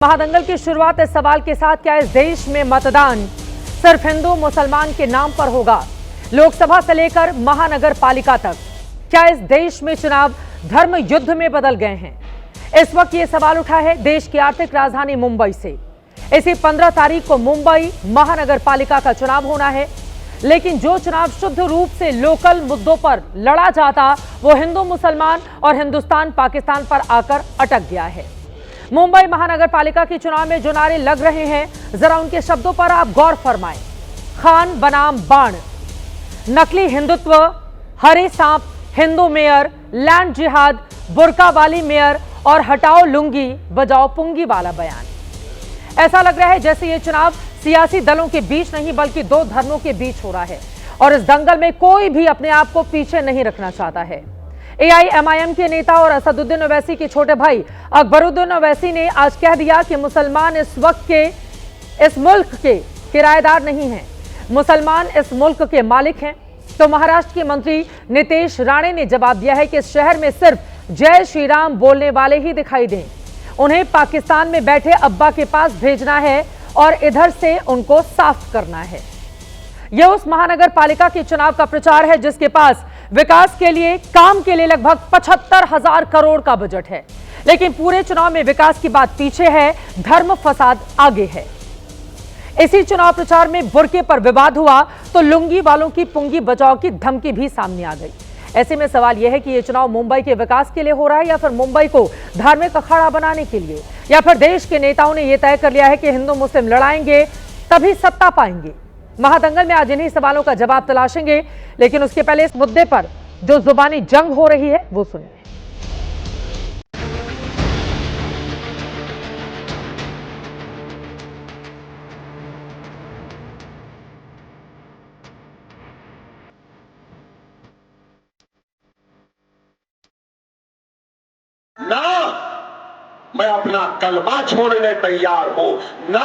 महादंगल की शुरुआत इस सवाल के साथ, क्या इस देश में मतदान सिर्फ हिंदू मुसलमान के नाम पर होगा? लोकसभा से लेकर महानगर पालिका तक क्या इस देश में चुनाव धर्म युद्ध में बदल गए हैं? इस वक्त ये सवाल उठा है देश की आर्थिक राजधानी मुंबई से। इसी 15 तारीख को मुंबई महानगर पालिका का चुनाव होना है, लेकिन जो चुनाव शुद्ध रूप से लोकल मुद्दों पर लड़ा जाता वो हिंदू मुसलमान और हिंदुस्तान पाकिस्तान पर आकर अटक गया है। मुंबई महानगर पालिका के चुनाव में जो नारे लग रहे हैं, जरा उनके शब्दों पर आप गौर फरमाएं। खान बनाम बाण, नकली हिंदुत्व, हरे सांप, हिंदू मेयर, लैंड जिहाद, बुर्का वाली मेयर और हटाओ लुंगी बजाओ पुंगी वाला बयान। ऐसा लग रहा है जैसे ये चुनाव सियासी दलों के बीच नहीं बल्कि दो धर्मों के बीच हो रहा है, और इस दंगल में कोई भी अपने आप को पीछे नहीं रखना चाहता है। AIMIM के नेता और असदुद्दीन ओवैसी के छोटे भाई अकबरुद्दीन ओवैसी ने आज कह दिया कि मुसलमान इस वक्त के इस मुल्क के किराएदार नहीं हैं, मुसलमान इस मुल्क के मालिक हैं। तो महाराष्ट्र के मंत्री नितेश राणे ने जवाब दिया है कि इस शहर में सिर्फ जय श्री राम बोलने वाले ही दिखाई दें, उन्हें पाकिस्तान में बैठे अब्बा के पास भेजना है और इधर से उनको साफ करना है। यह उस महानगर पालिका के चुनाव का प्रचार है जिसके पास विकास के लिए, काम के लिए लगभग 75,000 करोड़ का बजट है, लेकिन पूरे चुनाव में विकास की बात पीछे है, धर्म फसाद आगे है। इसी चुनाव प्रचार में बुर्के पर विवाद हुआ तो लुंगी वालों की पुंगी बचाओ की धमकी भी सामने आ गई। ऐसे में सवाल यह है कि यह चुनाव मुंबई के विकास के लिए हो रहा है या फिर मुंबई को धार्मिक अखाड़ा बनाने के लिए, या फिर देश के नेताओं ने यह तय कर लिया है कि हिंदू मुस्लिम लड़ाएंगे तभी सत्ता पाएंगे। महादंगल में आज इन्हीं सवालों का जवाब तलाशेंगे, लेकिन उसके पहले इस मुद्दे पर जो जुबानी जंग हो रही है वो सुनिए। ना मैं अपना कलमा छोड़ने तैयार हूं, ना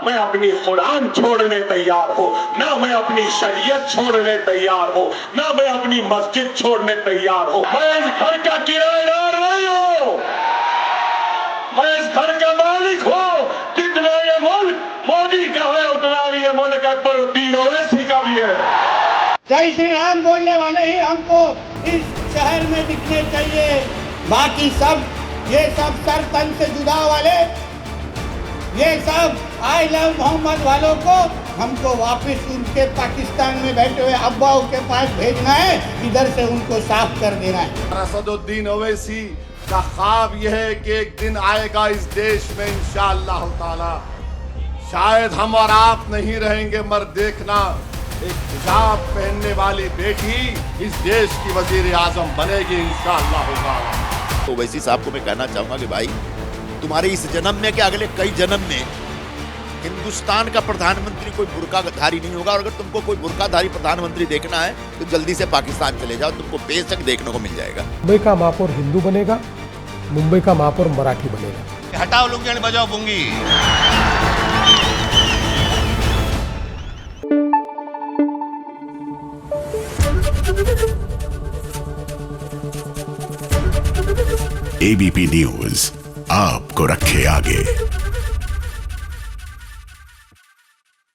मैं अपनी कुरान छोड़ने तैयार हूं, ना मैं अपनी शरीयत छोड़ने तैयार हूं, ना मैं अपनी मस्जिद छोड़ने तैयार हूं। मैं इस घर का किराएदार नहीं हूं, मैं इस घर का मालिक हूं। जितना ये मुल्क मोदी का है उतना ये मुल्क अकबरुद्दीन ओवैसी का भी है। जय श्री राम बोलने वाले ही हमको इस शहर में दिखने चाहिए, बाकी सब ये सब सर तन से जुदा वाले, ये सब आई लव मोहम्मद वालों को हमको वापस उनके पाकिस्तान में बैठे हुए अब्बाओं के पास भेजना है, इधर से उनको साफ कर देना है। असदुद्दीन ओवैसी का ख्वाब यह है कि एक दिन आएगा इस देश में इंशाअल्लाह ताला, शायद हम और आप नहीं रहेंगे मगर देखना एक हिजाब पहनने वाली बेटी इस देश की वजीर आजम बनेगी इंशाअल्लाह ताला। तो ओवैसी साहब को मैं कहना चाहूंगा कि भाई तुम्हारे इस जन्म में कि अगले कई जन्म में हिंदुस्तान का प्रधानमंत्री कोई बुर्काधारी नहीं होगा, और अगर तुमको कोई बुर्काधारी प्रधानमंत्री देखना है तो जल्दी से पाकिस्तान चले जाओ, तुमको बेशक देखने को मिल जाएगा। मुंबई का महापौर हिंदू बनेगा, मुंबई का महापौर मराठी बनेगा। हटाओ लुंगी और बजाओ पुंगी। ABP न्यूज आपको रखे आगे।